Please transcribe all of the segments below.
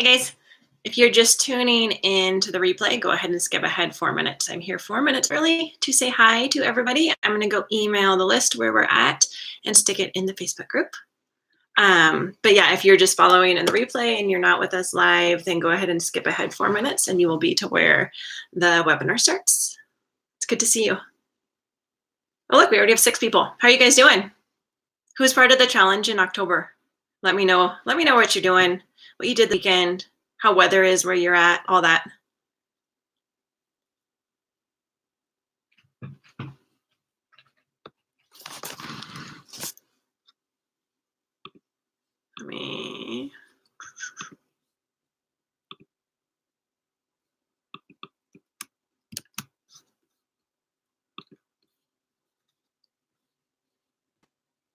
guys. If you're just tuning in to the replay, go ahead and skip ahead 4 minutes. I'm here 4 minutes early to say hi to everybody. I'm going to go email the list where we're at and stick it in the Facebook group. But yeah, if you're just following in the replay and you're not with us live, then go ahead and skip ahead 4 minutes and you will be to where the webinar starts. It's good to see you. Oh, look, we already have 6 people. How are you guys doing? Who's part of the challenge in October? Let me know. Let me know what you're doing, what you did the weekend, how weather is where you're at, all that. Let me.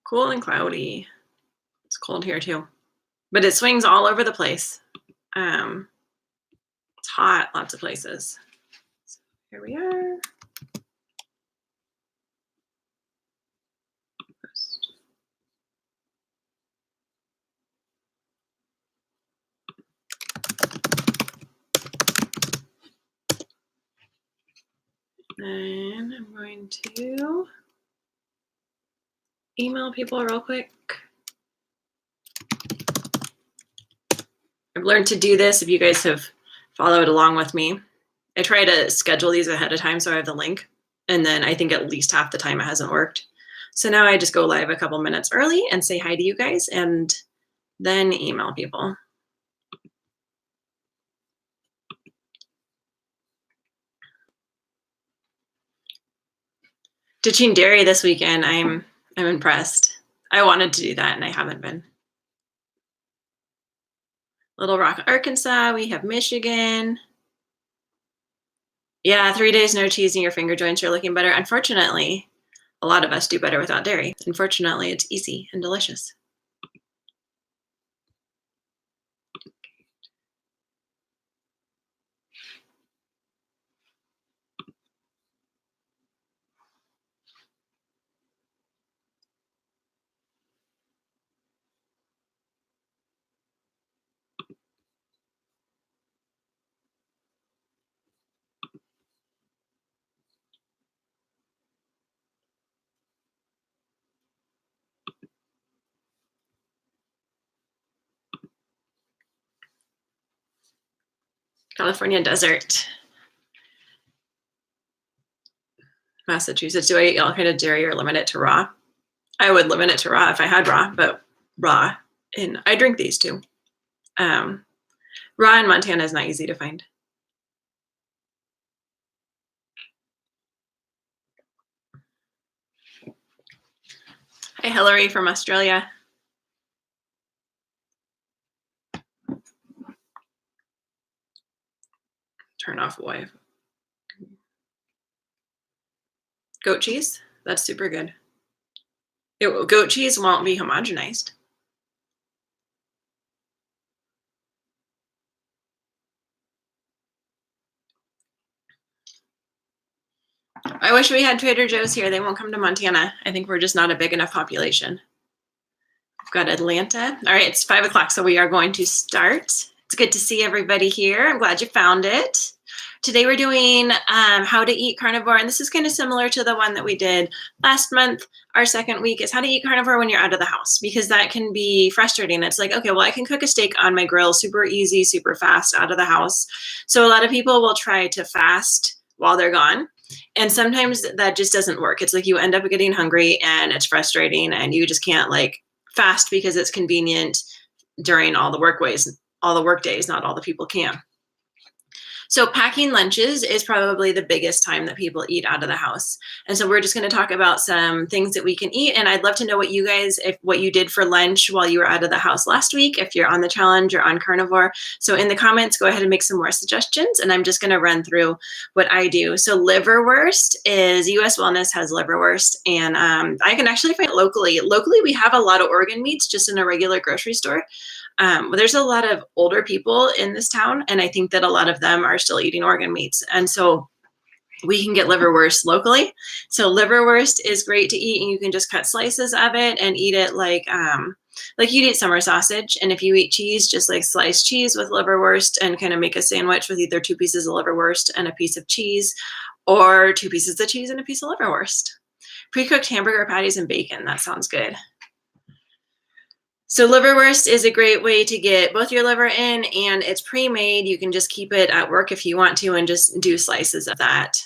Cool and cloudy. It's cold here too, but it swings all over the place. It's hot, lots of places. So here we are. And I'm going to email people real quick. I've learned to do this if you guys have followed along with me. I try to schedule these ahead of time so I have the link, and then I think at least half the time it hasn't worked. So now I just go live a couple minutes early and say hi to you guys and then email people. Ditching dairy this weekend, I'm impressed. I wanted to do that and I haven't been. Little Rock, Arkansas, we have Michigan. Yeah, 3 days no cheese and your finger joints are looking better. Unfortunately, a lot of us do better without dairy. Unfortunately, it's easy and delicious. California desert. Massachusetts, do I eat all kind of dairy or limit it to raw? I would limit it to raw if I had raw, but raw. And I drink these too. Raw in Montana is not easy to find. Hi, Hillary from Australia. Turn off Wi-Fi. Goat cheese, that's super good. Goat cheese won't be homogenized. I wish we had Trader Joe's here. They won't come to Montana. I think we're just not a big enough population. I've got Atlanta. All right, it's 5 o'clock, so we are going to start. It's good to see everybody here. I'm glad you found it. Today we're doing how to eat carnivore, and this is kind of similar to the one that we did last month. Our second week is how to eat carnivore when you're out of the house, because that can be frustrating. It's like, okay, well, I can cook a steak on my grill super easy, super fast out of the house. So a lot of people will try to fast while they're gone. And sometimes that just doesn't work. It's like you end up getting hungry and it's frustrating and you just can't like fast because it's convenient during all the work days, not all the people can. So packing lunches is probably the biggest time that people eat out of the house. And so we're just going to talk about some things that we can eat. And I'd love to know what you guys, what you did for lunch while you were out of the house last week, if you're on the challenge or on carnivore. So in the comments, go ahead and make some more suggestions. And I'm just going to run through what I do. So liverwurst is, US Wellness has liverwurst. And I can actually find it locally. Locally, we have a lot of organ meats just in a regular grocery store. There's a lot of older people in this town, and I think that a lot of them are still eating organ meats. And so we can get liverwurst locally. So liverwurst is great to eat, and you can just cut slices of it and eat it like like you'd eat summer sausage. And if you eat cheese, just like sliced cheese with liverwurst and kind of make a sandwich with either 2 pieces of liverwurst and a piece of cheese, or 2 pieces of cheese and a piece of liverwurst. Pre-cooked hamburger patties and bacon. That sounds good. So liverwurst is a great way to get both your liver in, and it's pre-made. You can just keep it at work if you want to and just do slices of that.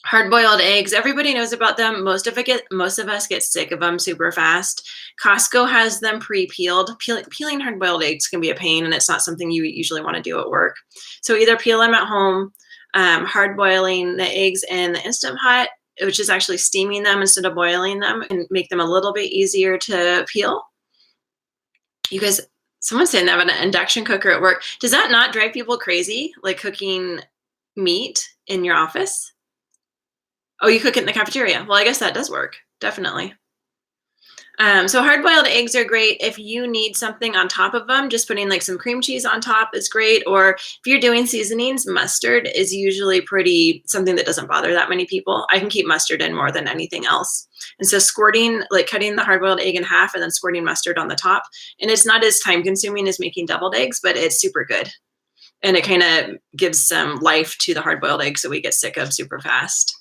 Hard-boiled eggs, everybody knows about them. Most of us get sick of them super fast. Costco has them pre-peeled. Peeling hard-boiled eggs can be a pain, and it's not something you usually want to do at work. So either peel them at home, hard-boiling the eggs in the Instant Pot, which is actually steaming them instead of boiling them, and make them a little bit easier to peel. You guys, someone's saying they have an induction cooker at work. Does that not drive people crazy, like cooking meat in your office? Oh, you cook it in the cafeteria. Well, I guess that does work, definitely. So hard-boiled eggs are great if you need something on top of them. Just putting like some cream cheese on top is great. Or if you're doing seasonings, mustard is usually something that doesn't bother that many people. I can keep mustard in more than anything else. And so cutting the hard-boiled egg in half and then squirting mustard on the top. And it's not as time-consuming as making deviled eggs, but it's super good. And it kind of gives some life to the hard-boiled eggs that we get sick of super fast.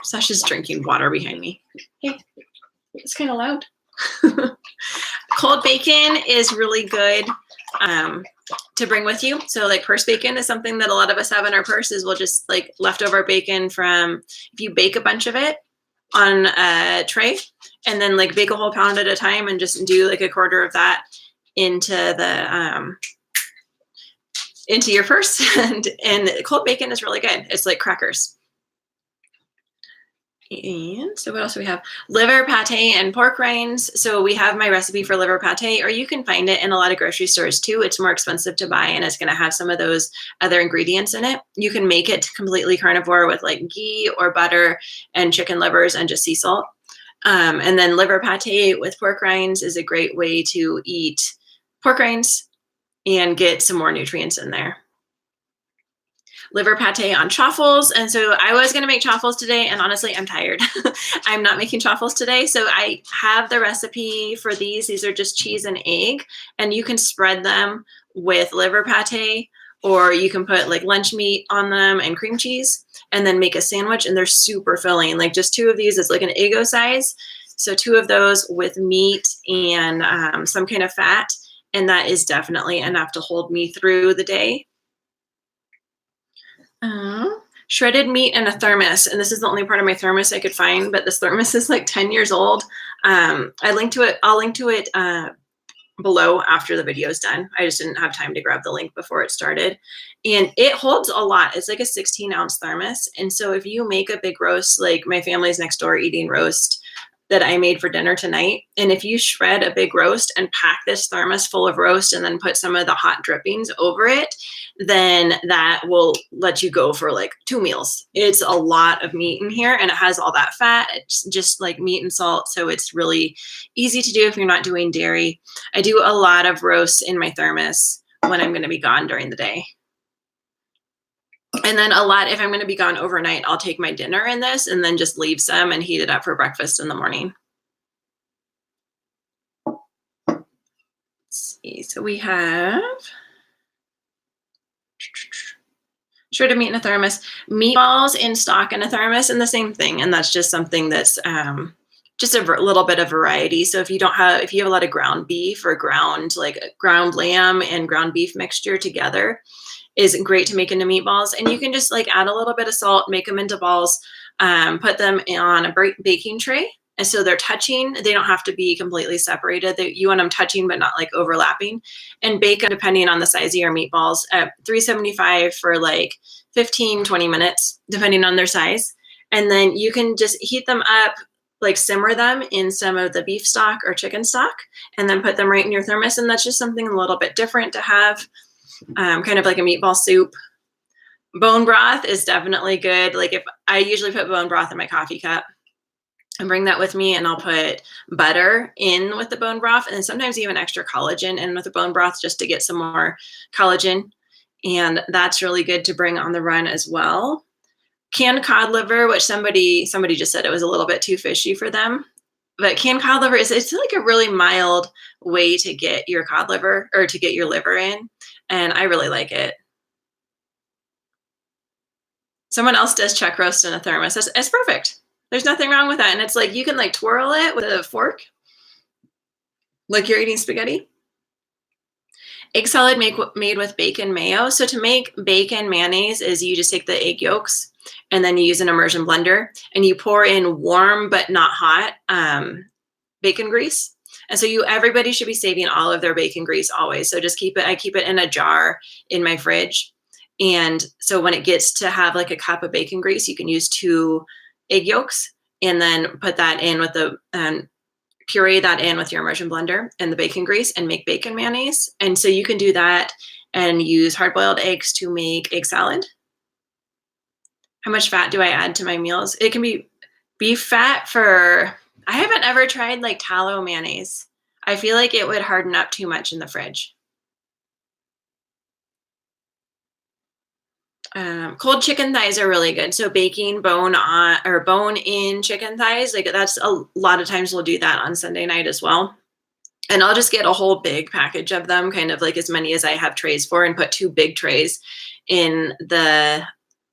Sasha's drinking water behind me. Hey, it's kind of loud. Cold bacon is really good to bring with you. So like purse bacon is something that a lot of us have in our purses. We'll just like leftover bacon from, if you bake a bunch of it on a tray and then like bake a whole pound at a time and just do like a quarter of that into your purse. and cold bacon is really good. It's like crackers. And so what else do we have? Liver pate and pork rinds. So we have my recipe for liver pate, or you can find it in a lot of grocery stores too. It's more expensive to buy and it's going to have some of those other ingredients in it. You can make it completely carnivore with like ghee or butter and chicken livers and just sea salt. And then liver pate with pork rinds is a great way to eat pork rinds and get some more nutrients in there. Liver pate on chaffles. And so I was going to make chaffles today, and honestly, I'm tired. I'm not making chaffles today. So I have the recipe for these. These are just cheese and egg, and you can spread them with liver pate, or you can put like lunch meat on them and cream cheese and then make a sandwich, and they're super filling. Like just 2 of these is like an Eggo size. So 2 of those with meat and some kind of fat. And that is definitely enough to hold me through the day. Shredded meat in a thermos. And this is the only part of my thermos I could find, but this thermos is like 10 years old. I'll link to it below after the video is done. I just didn't have time to grab the link before it started. And it holds a lot. It's like a 16-ounce thermos. And so if you make a big roast, like my family's next door eating roast that I made for dinner tonight, and if you shred a big roast and pack this thermos full of roast and then put some of the hot drippings over it, then that will let you go for like 2 meals. It's a lot of meat in here, and it has all that fat. It's just like meat and salt, so it's really easy to do if you're not doing dairy. I do a lot of roasts in my thermos when I'm going to be gone during the day. And then if I'm going to be gone overnight, I'll take my dinner in this and then just leave some and heat it up for breakfast in the morning. Let's see. So we have shredded meat in a thermos, meatballs in stock in a thermos, and the same thing. And that's just something that's just a little bit of variety. So if you have a lot of ground beef or ground lamb and ground beef mixture together, is great to make into meatballs. And you can just like add a little bit of salt, make them into balls, put them on a baking tray. And so they're touching. They don't have to be completely separated. You want them touching, but not like overlapping. And bake them, depending on the size of your meatballs, at 375 for like 15, 20 minutes, depending on their size. And then you can just heat them up, like simmer them in some of the beef stock or chicken stock, and then put them right in your thermos. And that's just something a little bit different to have. Kind of like a meatball soup. Bone broth is definitely good. Like if I usually put bone broth in my coffee cup and bring that with me, and I'll put butter in with the bone broth, and then sometimes even extra collagen in with the bone broth just to get some more collagen. And that's really good to bring on the run as well. Canned cod liver, which somebody just said it was a little bit too fishy for them. But canned cod liver it's like a really mild way to get your cod liver or to get your liver in. And I really like it. Someone else does chuck roast in a thermos. It's perfect. There's nothing wrong with that. And it's like you can like twirl it with a fork like you're eating spaghetti. Egg salad made with bacon mayo. So to make bacon mayonnaise is you just take the egg yolks and then you use an immersion blender and you pour in warm but not hot bacon grease. And so everybody should be saving all of their bacon grease always. So just I keep it in a jar in my fridge. And so when it gets to have like a cup of bacon grease, you can use 2 egg yolks and then put that in with the puree that in with your immersion blender and the bacon grease and make bacon mayonnaise. And so you can do that and use hard-boiled eggs to make egg salad. How much fat do I add to my meals? It can be beef fat I haven't ever tried like tallow mayonnaise. I feel like it would harden up too much in the fridge. Cold chicken thighs are really good. So baking bone in chicken thighs, like that's a lot of times we'll do that on Sunday night as well. And I'll just get a whole big package of them, kind of like as many as I have trays for, and put 2 big trays in the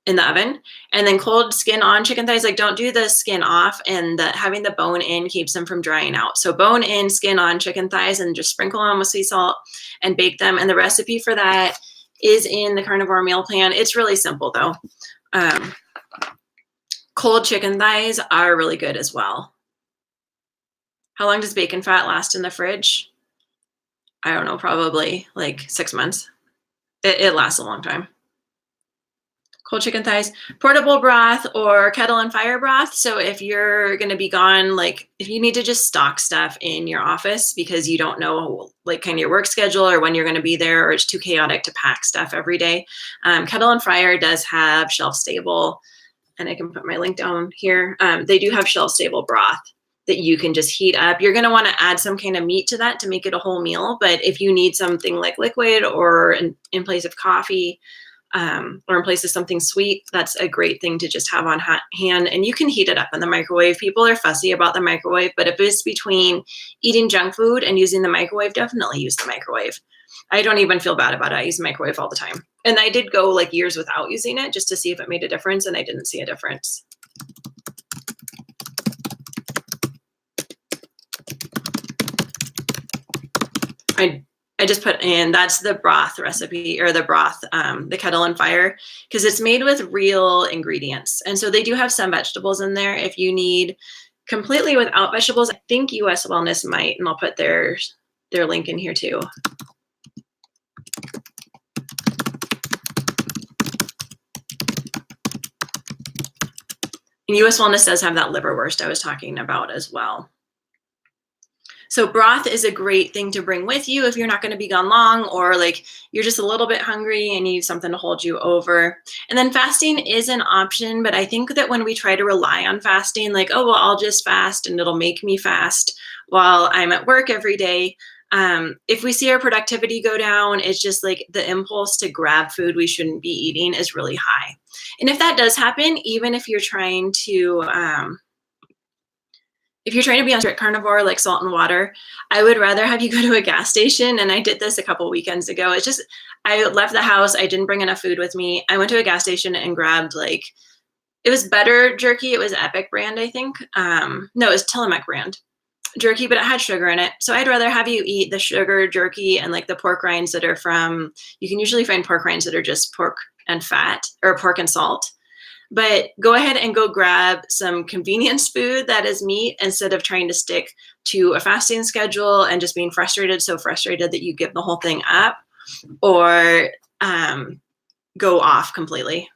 oven. And then cold skin on chicken thighs, like don't do the skin off, and having the bone in keeps them from drying out. So bone in, skin on chicken thighs, and just sprinkle them with sea salt and bake them. And the recipe for that is in the Carnivore meal plan. It's really simple though. Cold chicken thighs are really good as well. How long does bacon fat last in the fridge? I don't know, probably like 6 months. It lasts a long time. Cold chicken thighs, portable broth or kettle and fire broth. So if you're going to be gone, like if you need to just stock stuff in your office because you don't know like kind of your work schedule or when you're going to be there, or it's too chaotic to pack stuff every day. Kettle and Fire does have shelf stable, and I can put my link down here. They do have shelf stable broth that you can just heat up. You're going to want to add some kind of meat to that to make it a whole meal. But if you need something like liquid or in place of coffee, or in place of something sweet, that's a great thing to just have on hand. And you can heat it up in the microwave. People are fussy about the microwave, but if it's between eating junk food and using the microwave, definitely use the microwave. I don't even feel bad about it. I use the microwave all the time. And I did go like years without using it just to see if it made a difference, and I didn't see a difference. I just put in, that's the broth recipe, or the broth, the Kettle and Fire, because it's made with real ingredients. And so they do have some vegetables in there. If you need completely without vegetables, I think US Wellness might, and I'll put their link in here too. And US Wellness does have that liverwurst I was talking about as well. So broth is a great thing to bring with you if you're not going to be gone long, or like you're just a little bit hungry and you need something to hold you over. And then fasting is an option, but I think that when we try to rely on fasting, like, oh, well, I'll just fast and it'll make me fast while I'm at work every day. If we see our productivity go down, it's just like the impulse to grab food we shouldn't be eating is really high. And if that does happen, even if you're trying to be on strict carnivore, like salt and water, I would rather have you go to a gas station. And I did this a couple weekends ago. It's just, I left the house. I didn't bring enough food with me. I went to a gas station and grabbed it was Better jerky. It was Epic brand, I think. No, it was Tillamook brand jerky, but it had sugar in it. So I'd rather have you eat the sugar jerky and like the pork rinds that are you can usually find pork rinds that are just pork and fat, or pork and salt. But go ahead and go grab some convenience food that is meat, instead of trying to stick to a fasting schedule and just being so frustrated that you give the whole thing up, or go off completely.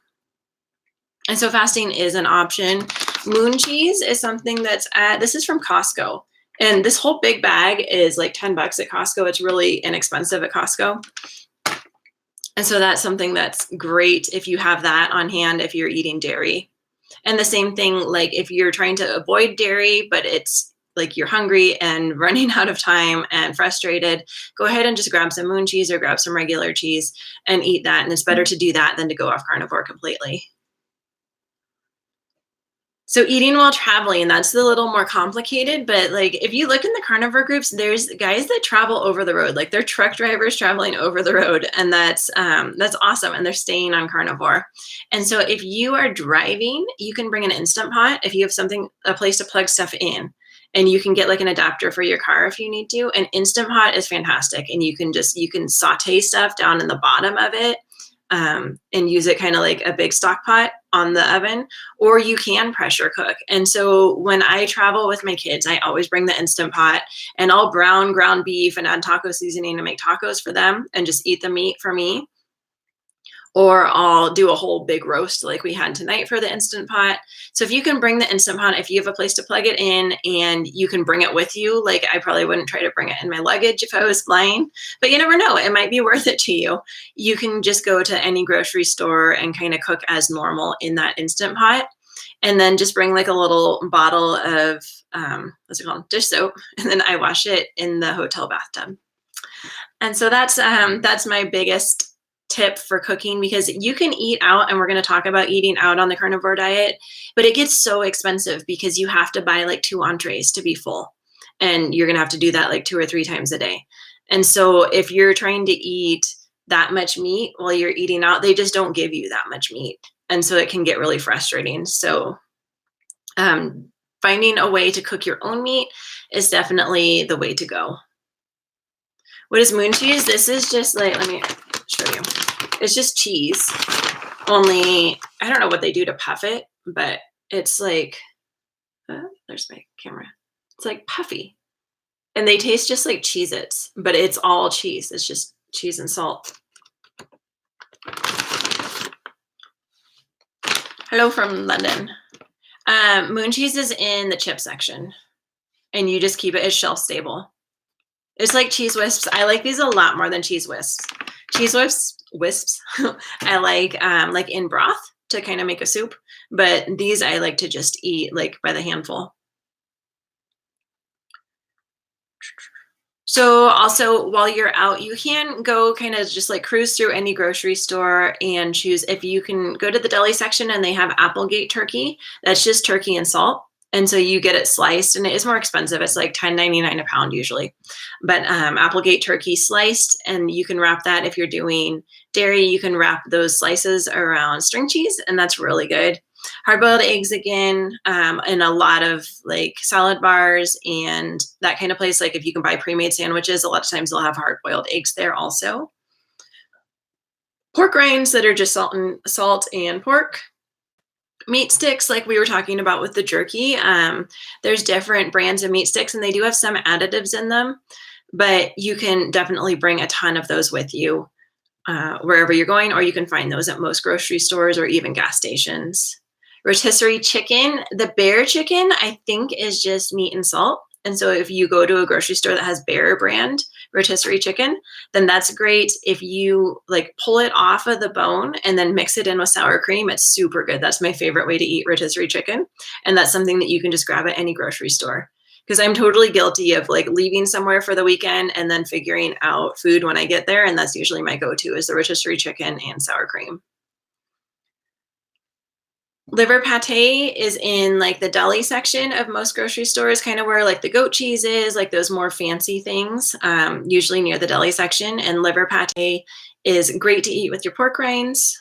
And so fasting is an option. Moon cheese is something this is from Costco. And this whole big bag is like $10 at Costco. It's really inexpensive at Costco. And so that's something that's great if you have that on hand if you're eating dairy. And the same thing, like if you're trying to avoid dairy, but it's like you're hungry and running out of time and frustrated, go ahead and just grab some moon cheese or grab some regular cheese and eat that. And it's better to do that than to go off carnivore completely. So eating while traveling, that's a little more complicated, but like if you look in the carnivore groups, there's guys that travel over the road, like they're truck drivers traveling over the road, and that's awesome. And they're staying on carnivore. And so if you are driving, you can bring an Instant Pot if you have a place to plug stuff in. And you can get like an adapter for your car if you need to. An Instant Pot is fantastic, and you can saute stuff down in the bottom of it, and use it kind of like a big stock pot on the oven, or you can pressure cook. And so when I travel with my kids, I always bring the Instant Pot, and I'll brown ground beef and add taco seasoning to make tacos for them and just eat the meat for me. Or I'll do a whole big roast like we had tonight for the Instant Pot. So if you can bring the Instant Pot, if you have a place to plug it in and you can bring it with you, like I probably wouldn't try to bring it in my luggage if I was flying, but you never know, it might be worth it to you. You can just go to any grocery store and kind of cook as normal in that Instant Pot. And then just bring like a little bottle of, what's it called? Dish soap. And then I wash it in the hotel bathtub. And so that's my biggest tip for cooking, because you can eat out, and we're going to talk about eating out on the carnivore diet, but it gets so expensive because you have to buy like 2 entrees to be full, and you're going to have to do that like 2 or 3 times a day. And so if you're trying to eat that much meat while you're eating out, they just don't give you that much meat. And so it can get really frustrating. So finding a way to cook your own meat is definitely the way to go. What is moon cheese? This is just like, let me show you. It's just cheese, only I don't know what they do to puff it, but it's like, there's my camera. It's like puffy, and they taste just like Cheez-Its, but it's all cheese. It's just cheese and salt. Hello from London. Moon cheese is in the chip section, and you just keep it as shelf stable. It's like cheese wisps. I like these a lot more than cheese wisps. Cheese wisps, I like in broth to kind of make a soup, but these I like to just eat like by the handful. So also while you're out, you can go kind of just like cruise through any grocery store and choose. If you can go to the deli section and they have Applegate turkey, that's just turkey and salt. And so you get it sliced, and it is more expensive. It's like $10.99 a pound usually, but Applegate turkey sliced, and you can wrap that. If you're doing dairy, you can wrap those slices around string cheese, and that's really good. Hard-boiled eggs again, and a lot of like salad bars and that kind of place. Like if you can buy pre-made sandwiches, a lot of times they'll have hard-boiled eggs there also. Pork rinds that are just salt and pork. Meat sticks, like we were talking about with the jerky, there's different brands of meat sticks, and they do have some additives in them, but you can definitely bring a ton of those with you wherever you're going, or you can find those at most grocery stores or even gas stations. Rotisserie chicken, the Bear chicken, I think is just meat and salt. And so if you go to a grocery store that has Bear brand rotisserie chicken, then that's great. If you like pull it off of the bone and then mix it in with sour cream, it's super good. That's my favorite way to eat rotisserie chicken. And that's something that you can just grab at any grocery store. Because I'm totally guilty of like leaving somewhere for the weekend and then figuring out food when I get there. And that's usually my go-to is the rotisserie chicken and sour cream. Liver pate is in like the deli section of most grocery stores, kind of where like the goat cheese is, like those more fancy things, usually near the deli section. And liver pate is great to eat with your pork rinds.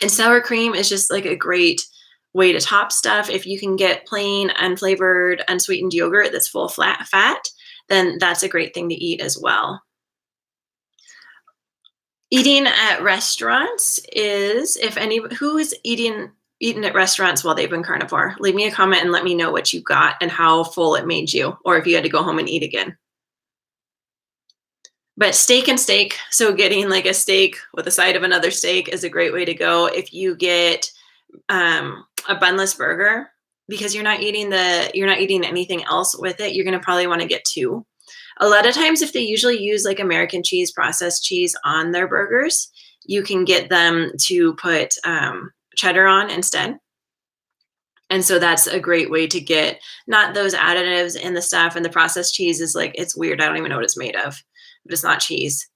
And sour cream is just like a great way to top stuff. If you can get plain, unflavored, unsweetened yogurt that's full fat, then that's a great thing to eat as well. Eating at restaurants is, who is eating at restaurants while they've been carnivore? Leave me a comment and let me know what you got and how full it made you, or if you had to go home and eat again. But steak and steak, so getting like a steak with a side of another steak is a great way to go. If you get a bunless burger, because you're not eating anything else with it, you're going to probably want to get 2. A lot of times, if they usually use like American cheese, processed cheese on their burgers, you can get them to put cheddar on instead. And so that's a great way to get not those additives in the stuff. And the processed cheese is like, it's weird. I don't even know what it's made of, but it's not cheese.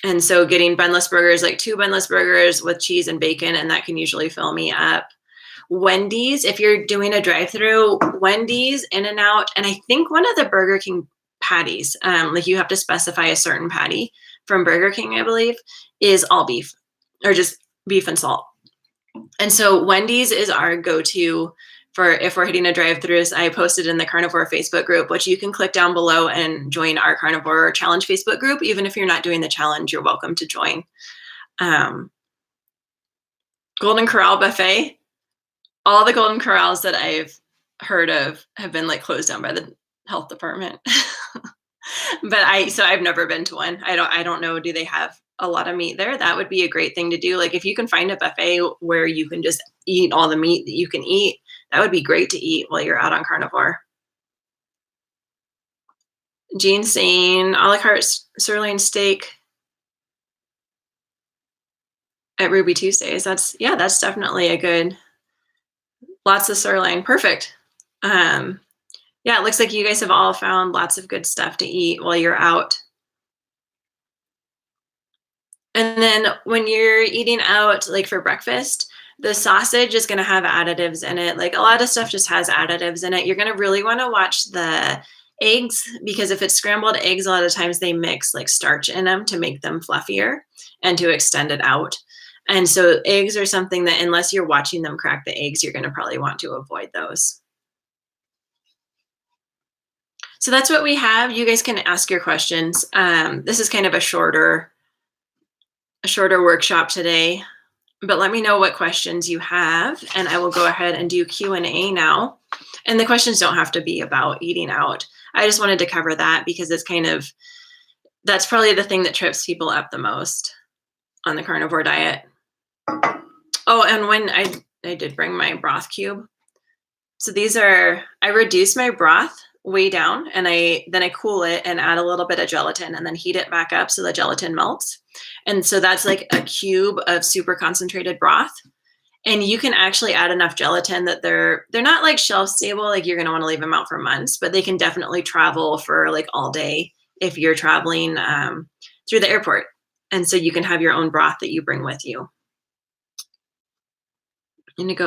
And so getting bunless burgers, like 2 bunless burgers with cheese and bacon, and that can usually fill me up. Wendy's, if you're doing a drive-through, Wendy's, In-N-Out, and I think one of the Burger King patties, like you have to specify a certain patty from Burger King, I believe, is all beef or just beef and salt. And so Wendy's is our go-to for if we're hitting a drive-through. I posted in the Carnivore Facebook group, which you can click down below and join our Carnivore Challenge Facebook group. Even if you're not doing the challenge, you're welcome to join. Golden Corral buffet. All the Golden Corrals that I've heard of have been like closed down by the health department. But I've never been to one. I don't know. Do they have a lot of meat there? That would be a great thing to do. Like if you can find a buffet where you can just eat all the meat that you can eat, that would be great to eat while you're out on Carnivore. Jean saying a la carte sirloin steak at Ruby Tuesdays. That's definitely a good, lots of sirloin. Perfect. Yeah, it looks like you guys have all found lots of good stuff to eat while you're out. And then when you're eating out, like for breakfast, the sausage is going to have additives in it. Like a lot of stuff just has additives in it. You're going to really want to watch the eggs, because if it's scrambled eggs, a lot of times they mix like starch in them to make them fluffier and to extend it out. And so eggs are something that unless you're watching them crack the eggs, you're going to probably want to avoid those. So that's what we have. You guys can ask your questions. This is kind of a shorter workshop today, but let me know what questions you have, and I will go ahead and do Q&A now. And the questions don't have to be about eating out. I just wanted to cover that because it's that's probably the thing that trips people up the most on the carnivore diet. Oh, and when I did bring my broth cube. So I reduce my broth way down, and then I cool it and add a little bit of gelatin and then heat it back up so the gelatin melts. And so that's like a cube of super concentrated broth. And you can actually add enough gelatin that they're not like shelf stable, like you're going to want to leave them out for months, but they can definitely travel for like all day if you're traveling through the airport. And so you can have your own broth that you bring with you.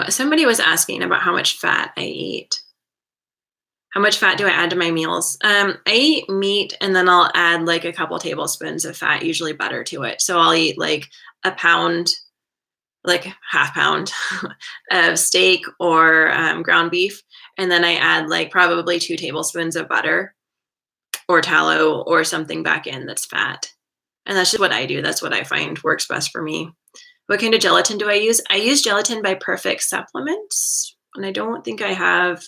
Somebody was asking about how much fat I eat. How much fat do I add to my meals? I eat meat and then I'll add like a couple tablespoons of fat, usually butter, to it. So I'll eat like a pound, like half pound of steak or ground beef. And then I add like probably 2 tablespoons of butter or tallow or something back in that's fat. And that's just what I do. That's what I find works best for me. What kind of gelatin do I use? I use Gelatin by Perfect Supplements. And I don't think I have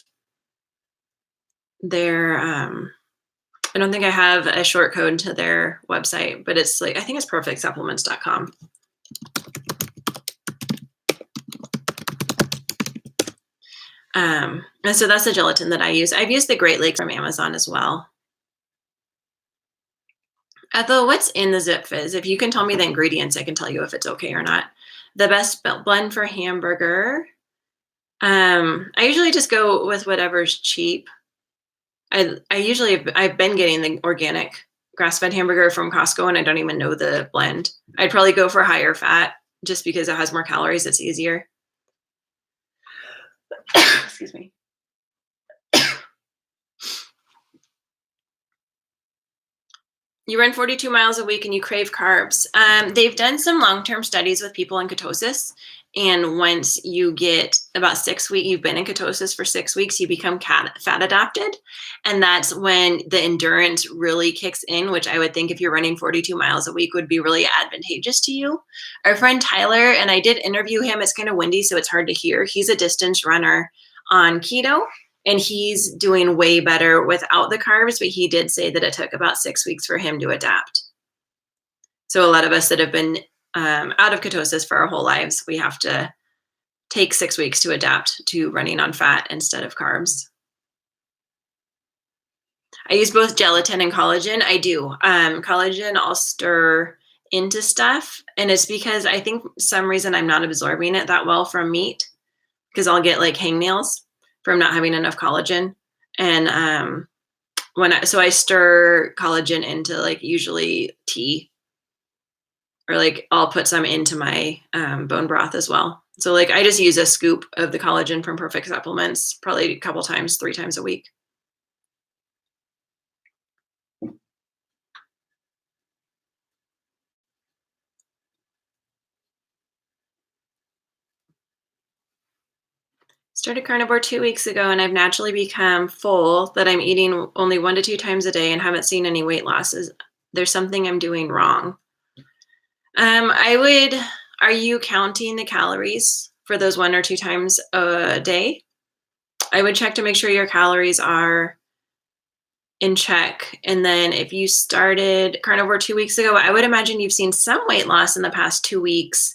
I don't think I have a short code to their website, but it's like, I think it's perfectsupplements.com. And so that's the gelatin that I use. I've used the Great Lakes from Amazon as well. Ethel, what's in the Zip Fizz? If you can tell me the ingredients, I can tell you if it's okay or not. The best blend for hamburger. I usually just go with whatever's cheap. I've been getting the organic grass-fed hamburger from Costco, and I don't even know the blend. I'd probably go for higher fat just because it has more calories. It's easier. Excuse me. You run 42 miles a week and you crave carbs. They've done some long-term studies with people in ketosis. And once you get about 6 weeks, you've been in ketosis for 6 weeks, you become fat adapted. And that's when the endurance really kicks in, which I would think if you're running 42 miles a week would be really advantageous to you. Our friend Tyler, and I did interview him, it's kind of windy, so it's hard to hear. He's a distance runner on keto, and he's doing way better without the carbs, but he did say that it took about 6 weeks for him to adapt. So a lot of us that have been out of ketosis for our whole lives, we have to take 6 weeks to adapt to running on fat instead of carbs. I use both gelatin and collagen. I do. Collagen I'll stir into stuff, and it's because I think some reason I'm not absorbing it that well from meat, because I'll get like hangnails from not having enough collagen. And I stir collagen into like usually tea, or like I'll put some into my bone broth as well. So like I just use a scoop of the collagen from Perfect Supplements, probably a couple times, 3 times a week. Started carnivore 2 weeks ago and I've naturally become full that I'm eating only 1 to 2 times a day and haven't seen any weight losses. There's something I'm doing wrong. I would, are you counting the calories for those 1 or 2 times a day? I would check to make sure your calories are in check. And then if you started carnivore 2 weeks ago, I would imagine you've seen some weight loss in the past 2 weeks.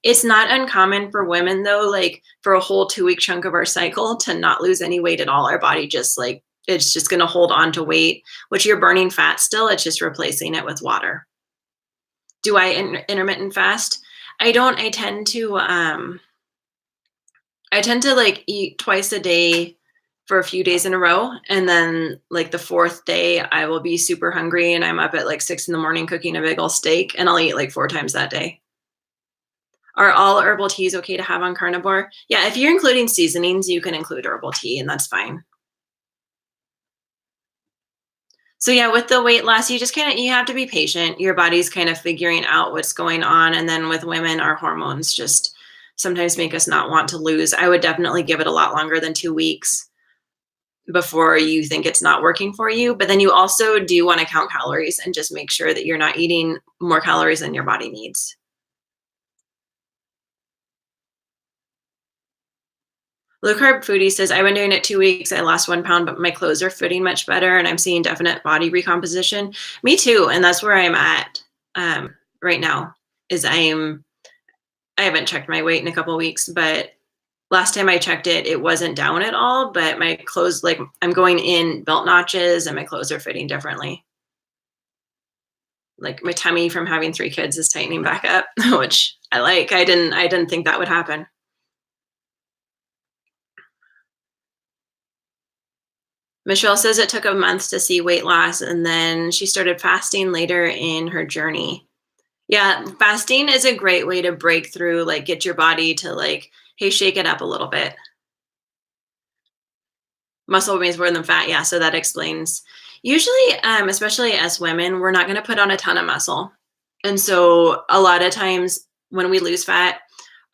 It's not uncommon for women though, like for a whole 2 week chunk of our cycle to not lose any weight at all. Our body just like, it's just going to hold on to weight, which you're burning fat still. It's just replacing it with water. Do I intermittent fast? I don't. I tend to like eat twice a day for a few days in a row. And then like the fourth day, I will be super hungry and I'm up at like 6 a.m. cooking a big old steak and I'll eat like 4 times that day. Are all herbal teas okay to have on carnivore? Yeah, if you're including seasonings, you can include herbal tea and that's fine. So yeah, with the weight loss, you just you have to be patient. Your body's kind of figuring out what's going on. And then with women, our hormones just sometimes make us not want to lose. I would definitely give it a lot longer than 2 weeks before you think it's not working for you. But then you also do want to count calories and just make sure that you're not eating more calories than your body needs. Low carb foodie says, I've been doing it 2 weeks. I lost 1 pound, but my clothes are fitting much better and I'm seeing definite body recomposition. Me too. And that's where I'm at right now is I haven't checked my weight in a couple of weeks, but last time I checked it, it wasn't down at all, but my clothes, like I'm going in belt notches and my clothes are fitting differently. Like my tummy from having 3 kids is tightening back up, which I like. I didn't think that would happen. Michelle says it took a month to see weight loss and then she started fasting later in her journey. Yeah, fasting is a great way to break through, like get your body to like, hey, shake it up a little bit. Muscle weighs more than fat. Yeah, so that explains. Usually, especially as women, we're not going to put on a ton of muscle. And so a lot of times when we lose fat,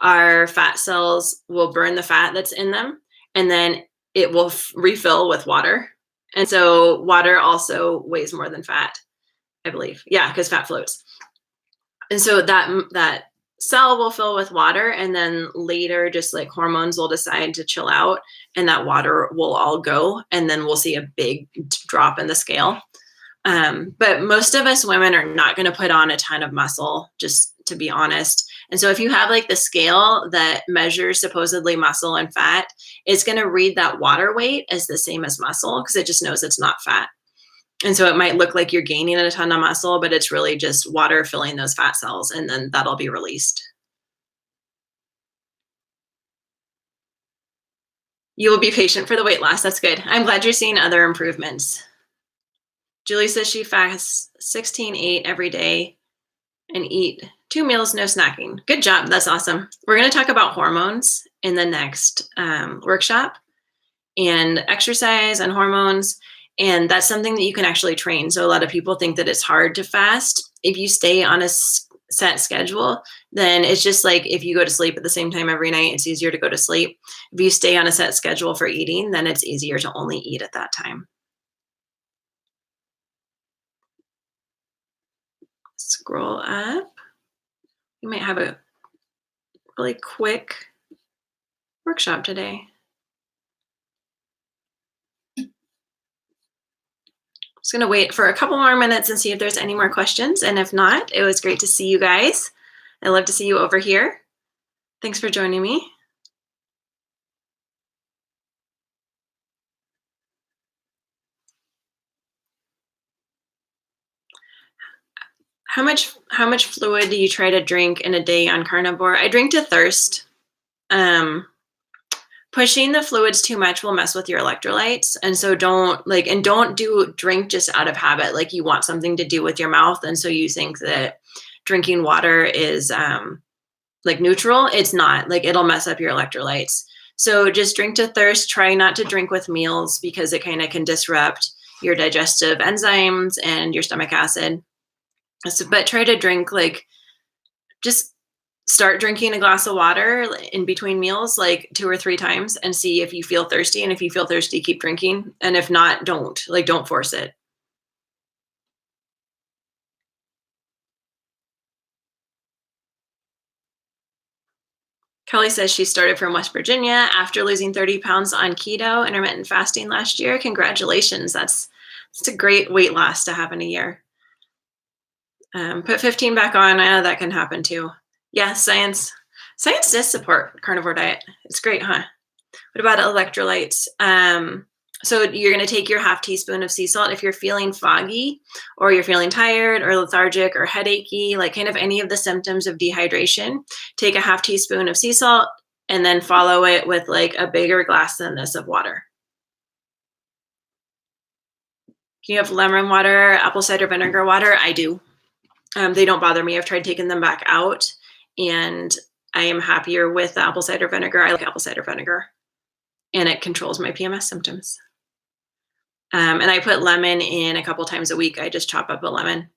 our fat cells will burn the fat that's in them and then it will refill with water. And so water also weighs more than fat, I believe. Yeah, because fat floats. And so that cell will fill with water and then later just like hormones will decide to chill out and that water will all go and then we'll see a big drop in the scale. But most of us women are not going to put on a ton of muscle, just to be honest. And so if you have like the scale that measures supposedly muscle and fat, it's going to read that water weight as the same as muscle because it just knows it's not fat. And so it might look like you're gaining a ton of muscle, but it's really just water filling those fat cells and then that'll be released. You will be patient for the weight loss. That's good. I'm glad you're seeing other improvements. Julie says she fasts 16-8 every day and eat 2 meals, no snacking. Good job. That's awesome. We're going to talk about hormones in the next workshop and exercise and hormones. And that's something that you can actually train. So a lot of people think that it's hard to fast. If you stay on a set schedule, then it's just like if you go to sleep at the same time every night, it's easier to go to sleep. If you stay on a set schedule for eating, then it's easier to only eat at that time. Scroll up. You might have a really quick workshop today. Just going to wait for a couple more minutes and see if there's any more questions. And if not, it was great to see you guys. I love to see you over here. Thanks for joining me. How much fluid do you try to drink in a day on carnivore? I drink to thirst. Pushing the fluids too much will mess with your electrolytes. And so don't drink just out of habit. Like you want something to do with your mouth. And so you think that drinking water is like neutral, it's not. Like it'll mess up your electrolytes. So just drink to thirst. Try not to drink with meals because it kind of can disrupt your digestive enzymes and your stomach acid. So, but try to drink like just start drinking a glass of water in between meals like 2 or 3 times and see if you feel thirsty. And if you feel thirsty, keep drinking. And if not, don't force it. Kelly says she started from West Virginia after losing 30 pounds on keto intermittent fasting last year. Congratulations. That's a great weight loss to have in a year. Put 15 back on. I know that can happen too. Yeah, science does support carnivore diet. It's great, huh? What about electrolytes? So you're going to take your half teaspoon of sea salt if you're feeling foggy or you're feeling tired or lethargic or headachy, like kind of any of the symptoms of dehydration. Take a half teaspoon of sea salt and then follow it with like a bigger glass than this of water. Can you have lemon water, apple cider vinegar water? I do. They don't bother me. I've tried taking them back out and I am happier with the apple cider vinegar. I like apple cider vinegar and it controls my PMS symptoms. And I put lemon in a couple times a week. I just chop up a lemon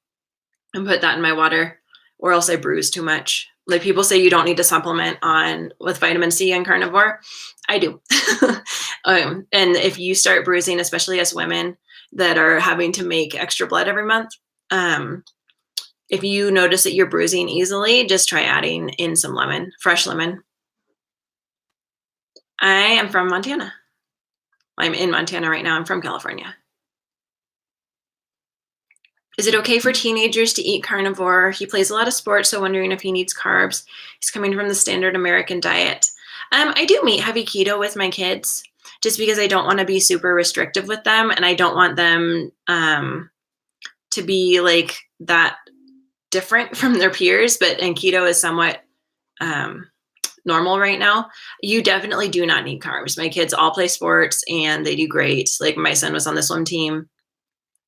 and put that in my water, or else I bruise too much. Like people say you don't need to supplement with vitamin C and carnivore. I do. And if you start bruising, especially as women that are having to make extra blood every month, if you notice that you're bruising easily, just try adding in some lemon, fresh lemon. I am from Montana. I'm in Montana right now. I'm from California. Is it okay for teenagers to eat carnivore? He plays a lot of sports, so wondering if he needs carbs. He's coming from the standard American diet. I do meat heavy keto with my kids just because I don't want to be super restrictive with them and I don't want them to be like that different from their peers, and keto is somewhat normal right now. You definitely do not need carbs. My kids all play sports and they do great. Like my son was on the swim team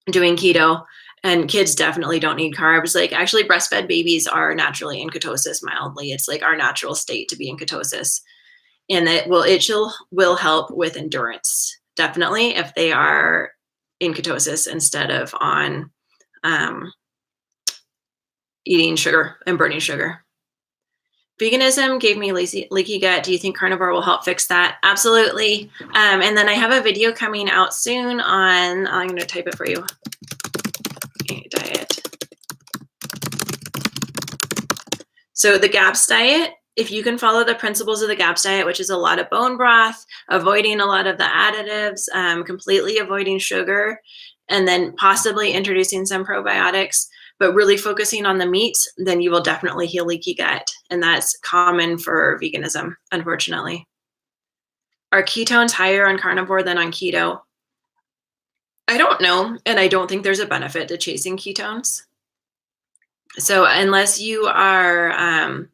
doing keto, and kids definitely don't need carbs. Like actually breastfed babies are naturally in ketosis mildly. It's like our natural state to be in ketosis. And it will help with endurance, definitely, if they are in ketosis instead of on eating sugar and burning sugar. Veganism gave me leaky gut. Do you think carnivore will help fix that? Absolutely. And then I have a video coming out soon on, I'm going to type it for you. Diet. So the GAPS diet, if you can follow the principles of the GAPS diet, which is a lot of bone broth, avoiding a lot of the additives, completely avoiding sugar, and then possibly introducing some probiotics, but really focusing on the meats, then you will definitely heal leaky gut. And that's common for veganism, unfortunately. Are ketones higher on carnivore than on keto? I don't know. And I don't think there's a benefit to chasing ketones. So unless you are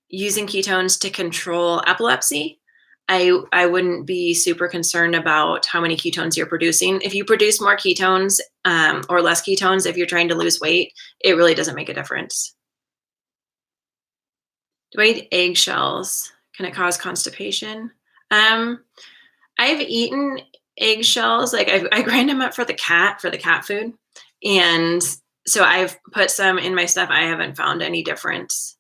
using ketones to control epilepsy, I wouldn't be super concerned about how many ketones you're producing. If you produce more ketones or less ketones, if you're trying to lose weight, it really doesn't make a difference. Do I eat eggshells? Can it cause constipation? I've eaten eggshells. Like I grind them up for the cat food. And so I've put some in my stuff. I haven't found any difference.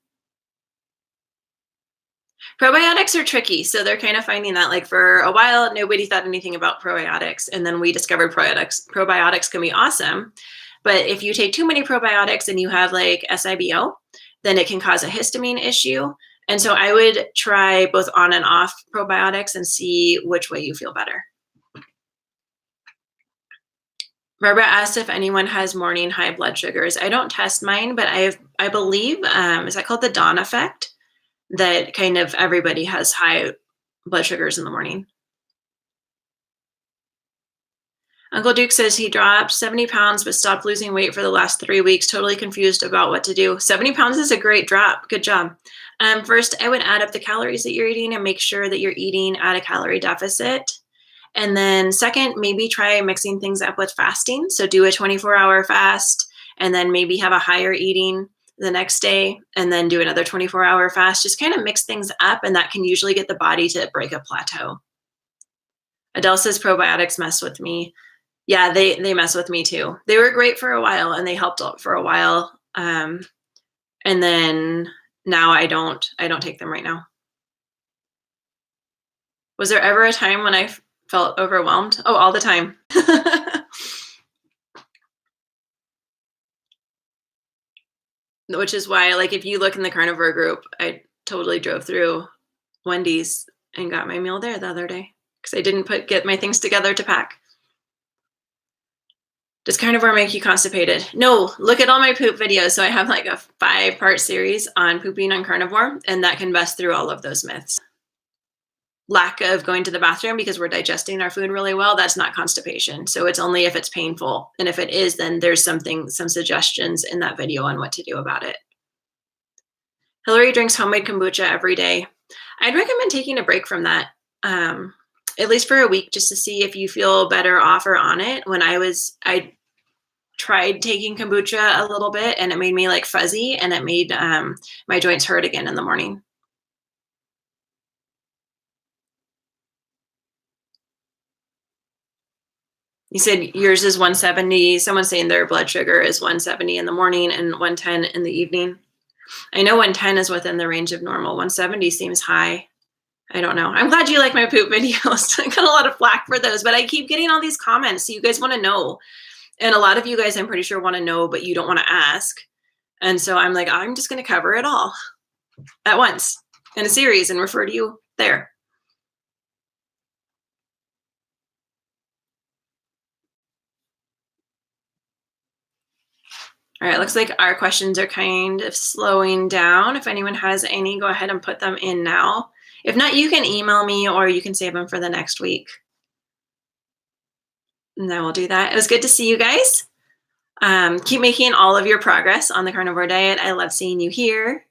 Probiotics are tricky. So they're kind of finding that like for a while, nobody thought anything about probiotics. And then we discovered probiotics can be awesome. But if you take too many probiotics and you have like SIBO, then it can cause a histamine issue. And so I would try both on and off probiotics and see which way you feel better. Barbara asked if anyone has morning high blood sugars. I don't test mine, but I believe, is that called the dawn effect? That kind of everybody has high blood sugars in the morning. Uncle Duke says he dropped 70 pounds but stopped losing weight for the last 3 weeks. Totally confused about what to do. 70 pounds is a great drop. Good job. First, I would add up the calories that you're eating and make sure that you're eating at a calorie deficit. And then second, maybe try mixing things up with fasting. So do a 24-hour fast and then maybe have a higher eating the next day and then do another 24-hour fast. Just kind of mix things up, and that can usually get the body to break a plateau. Adele says probiotics mess with me. Yeah, they mess with me too. They were great for a while and they helped out for a while. And then now I don't take them right now. Was there ever a time when I felt overwhelmed? Oh, all the time. Which is why, like, if you look in the carnivore group, I totally drove through Wendy's and got my meal there the other day because I didn't get my things together to pack. Does carnivore make you constipated? No, look at all my poop videos. So I have like a 5-part series on pooping on carnivore, and that can bust through all of those myths. Lack of going to the bathroom because we're digesting our food really well, that's not constipation. So it's only if it's painful. And if it is, then there's some suggestions in that video on what to do about it. Hillary drinks homemade kombucha every day. I'd recommend taking a break from that, at least for a week, just to see if you feel better off or on it. When I tried taking kombucha a little bit and it made me like fuzzy, and it made my joints hurt again in the morning. You said yours is 170. Someone's saying their blood sugar is 170 in the morning and 110 in the evening. I know 110 is within the range of normal. 170 seems high. I don't know. I'm glad you like my poop videos. I got a lot of flack for those, but I keep getting all these comments. So you guys want to know. And a lot of you guys, I'm pretty sure, want to know, but you don't want to ask. And so I'm like, I'm just going to cover it all at once in a series and refer to you there. All right, looks like our questions are kind of slowing down. If anyone has any, go ahead and put them in now. If not, you can email me or you can save them for the next week. And then we'll do that. It was good to see you guys. Keep making all of your progress on the carnivore diet. I love seeing you here.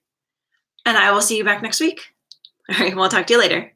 And I will see you back next week. All right, we'll talk to you later.